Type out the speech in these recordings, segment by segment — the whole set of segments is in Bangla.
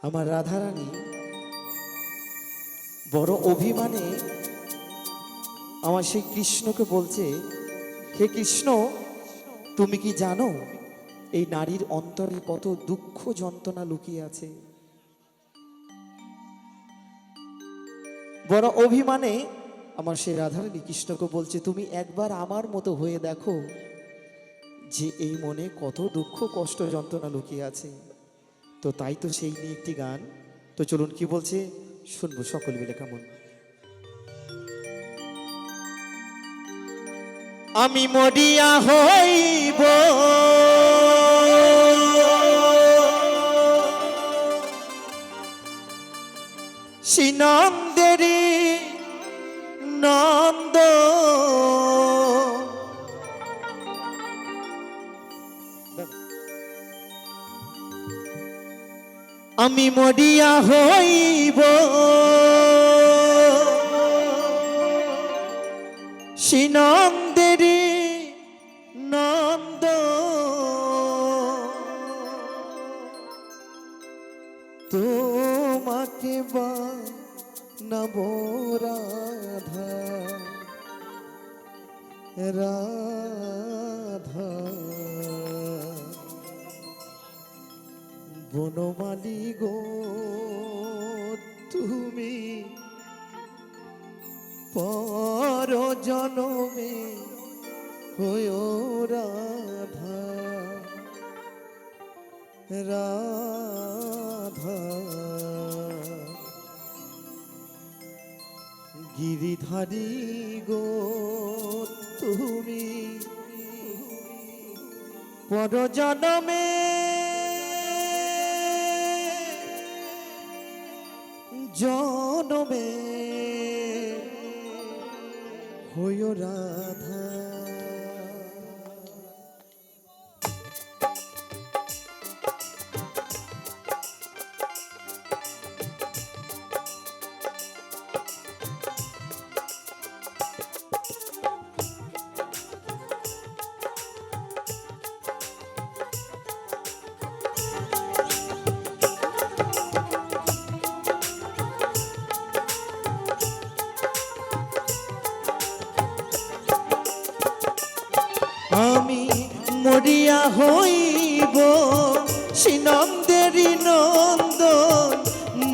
আমার রাধারানী বড় অভিমানে আমার সেই কৃষ্ণকে বলছে, হে কৃষ্ণ, তুমি কি জানো এই নারীর অন্তরে কত দুঃখ যন্ত্রণা লুকিয়ে আছে? বড় অভিমানে আমার সেই রাধারানী কৃষ্ণকে বলছে, তুমি একবার আমার মতো হয়ে দেখো যে এই মনে কত দুঃখ কষ্ট যন্ত্রণা লুকিয়ে আছে। তো তাই তো সেই নিয়ে একটি গান। তো চলুন কি বলছে শুনবো সকল মিলে। কেমন? আমি মরিয়া হইব সিনন্দেরি নন্দ, আমি মরিয়া হইব সিনন্দেরি নন্দ, তোমাকে বানাবো রাধা রাধা, বনমালী গো তুমি পর জনমে হয়ো রাধা রাধা, গিরিধারী গো তুমি পর জনমে জনমে হয়ো রাধা। আমি মরিয়া হইব সিনন্দেরি নন্দন,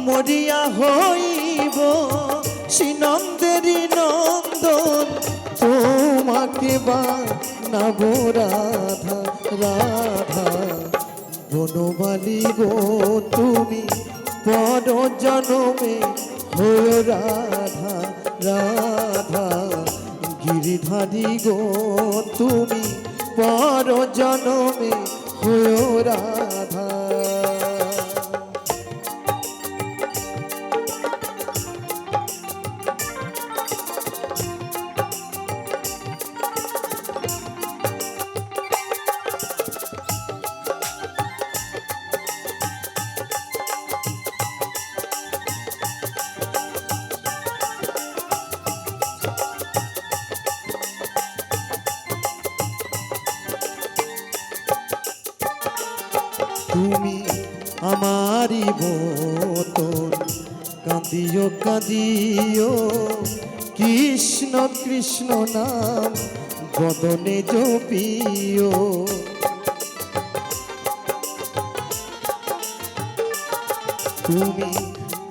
মরিয়া হইব সিনন্দেরি নন্দন, তোমাকে বানাবো রাধা রাধা, বনমালী গো তুমি পর জনমে হয়ো রাধা রাধা, গিরিধারী গো তুমি পর জনমে হয়ো রাধা। তুমি আমারি বোতন কাঁদিও কাঁদিও, কৃষ্ণ কৃষ্ণ নাম বদনে জপিও, তুমি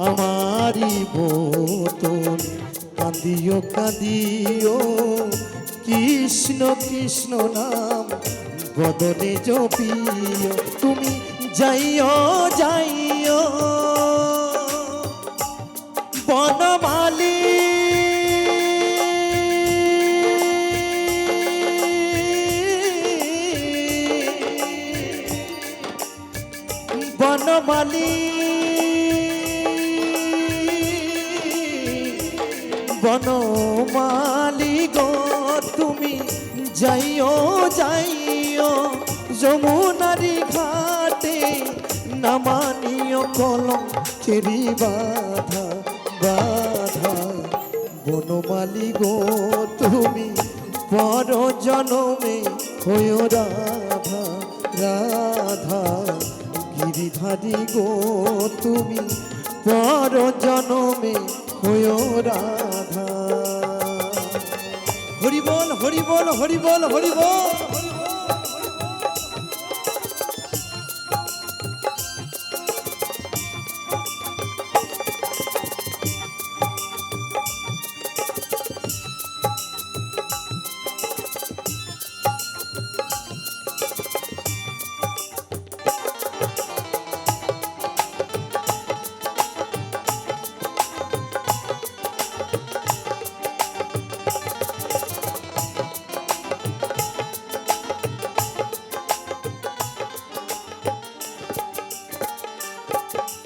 আমারি বোতন কাঁদিও কাঁদিও, কৃষ্ণ কৃষ্ণ নাম বদনে জপিও, তুমি যাইও যাইও বনমালী, বনমালী বনমালী গো তুমি যাইও যাইও যমুনারি ঘাটে, নামানিও কলঙ্কেরি বাধা বাধা, বনমালী গো তুমি পর জনমে হয়ো রাধা রাধা, গিরিধারী গিরিধারী গো তুমি পর জনমে হয়ো রাধা। হরি বল হরি বল হরি বল হরি বল।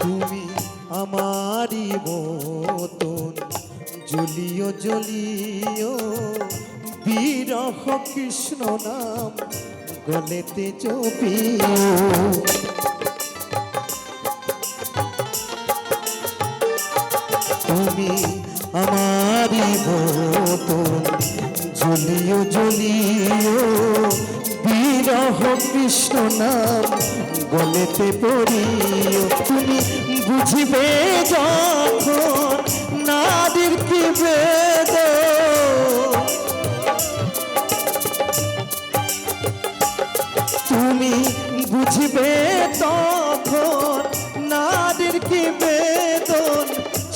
তুমি আমারি মতন জ্বলিও জ্বলিও, বিরহ কৃষ্ণ নাম গলেতে জপিও। তুমি আমারি মতন জ্বলিও জ্বলিও, বিরহ কৃষ্ণ নাম গলেতে পড়িও। তুমি বুঝিবে যখন নারীর কি বেদ, তুমি বুঝিবে তখন নারীর কি বেদন।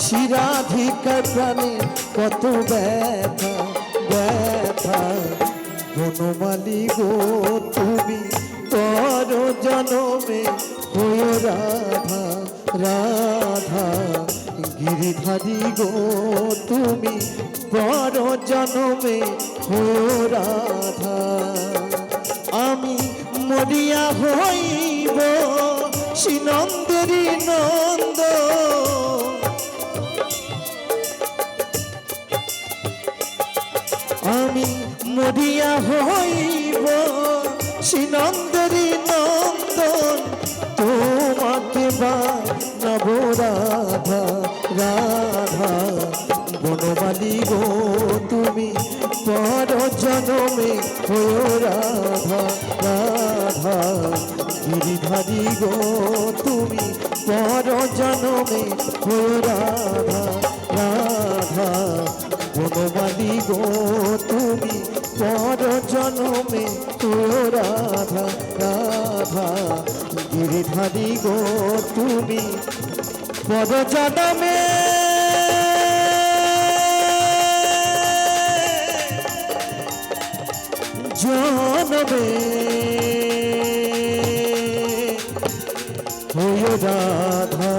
শিরাধিকার প্রাণে কত ব্যথা ব্যথা, বনমালী গো তুমি পর জনমে হয়ো রাধা রাধা। গিরিধারী গো তুমি পর জনমে হয়ো রাধা। আমি মরিয়া হইব শ্রীনন্দেরই নন্দ, আমি মরিয়া হইব শ্রীনন্দেরই নন্দন। তোমাকে বানাব রাধা রাধা। বনমালী গো তুমি পর জনমে হয়ো রাধা রাধা। গিরিধারী গো তুমি পর জনমে হয়ো রাধা রাধা। বনমালী গো তুমি পর জনমে হয়ো রাধা রাধা। গিরিধারী গো তুমি পর জনমে জনমে হয়ো রাধা।